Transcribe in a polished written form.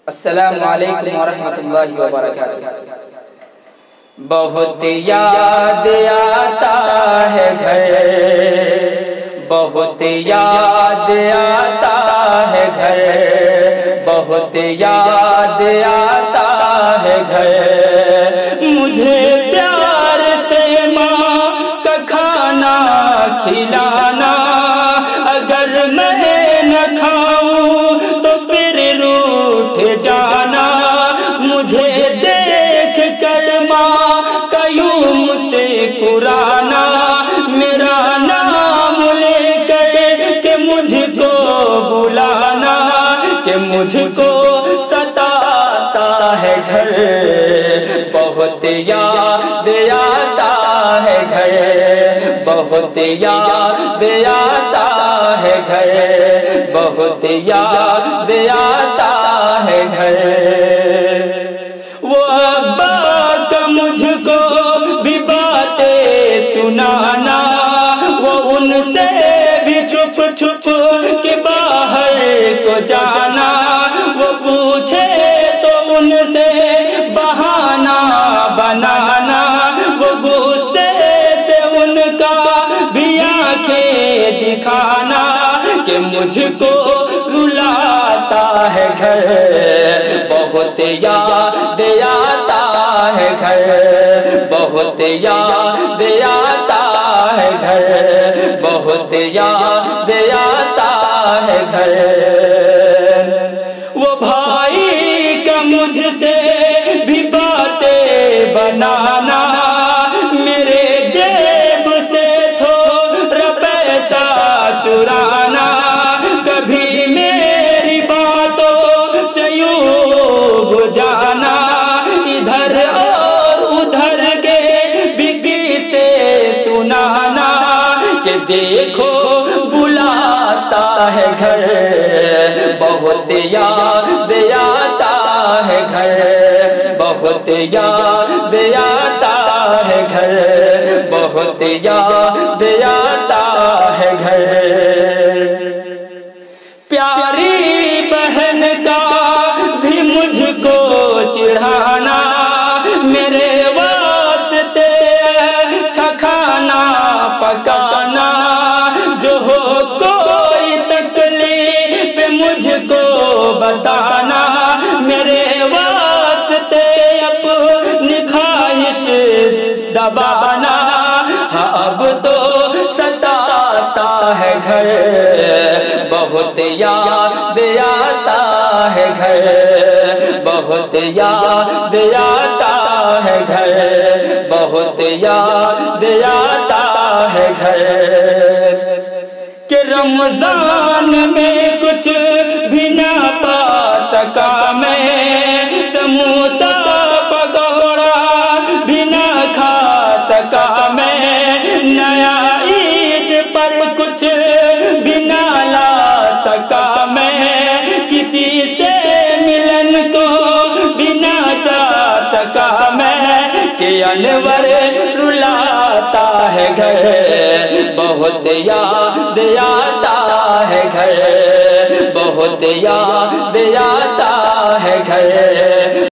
السلام علیکم ورحمۃ اللہ وبرکاتہ۔ بہت یاد آتا ہے گھر، بہت یاد آتا ہے گھر، بہت یاد آتا ہے گھر، مجھے پیار سے ماں کا کھانا کھلانا، اگر میں نہ کھاؤں تو پھر روٹھ جانا، مجھے دیکھ کر ماں کا یوں مجھ سے قرانا، میرا نام لے کر کہ مجھ کو بلانا، کہ مجھ کو ستاتا ہے گھر، بہت یاد آتا ہے گھر، بہت یاد آتا ہے گھر، بہت یاد آتا ہے گھر، وہ ابا کا مجھ کو بھی باتیں سنانا، وہ ان سے بھی چھپ چھپ کے باہر کو جانا، وہ پوچھے تو ان سے بہانہ بنانا، وہ غصے سے ان کا بھی آنکھیں دکھانا، کہ مجھ کو رلاتا ہے گھر، بہت یاد آتا ہے گھر، بہت یاد آتا ہے گھر، بہت یاد آتا ہے گھر، وہ بھائی کا مجھ سے بھی باتیں بنانا، میرے جیب سے تھوڑا پیسہ چرانا، کبھی میری باتوں سے یوں بجانا، ادھر اور ادھر کے بگی سے سنانا، کہ دیکھو بلاتا ہے گھر، بہت یاد آتا ہے گھر، بہت یاد آتا ہے گھر، بہت یاد آتا ہے گھر، پیاری بہن کا بھی مجھ کو چڑھانا، میرے واسطے اچھا کھانا پکانا، جو ہو کوئی تکلیف مجھ کو بتانا، میرے واسطے اپنی خواہش دبانا، ہاں اب تو ستاتا ہے گھر، بہت یاد آتا ہے گھر، بہت یاد آتا ہے گھر، بہت یاد آتا ہے گھر، کہ رمضان میں کچھ بھی نہ پا سکا میں، سموسہ پکوڑا بھی نہ کھا سکا میں، نیا عید پر کچھ بھی نہ لا سکا میں، کسی سے ملن کو بھی نہ چاہ سکا میں، کہ انور رلاتا ہے گھر، بہت یاد آتا ہے گھر، بہت یاد آتا ہے گھر۔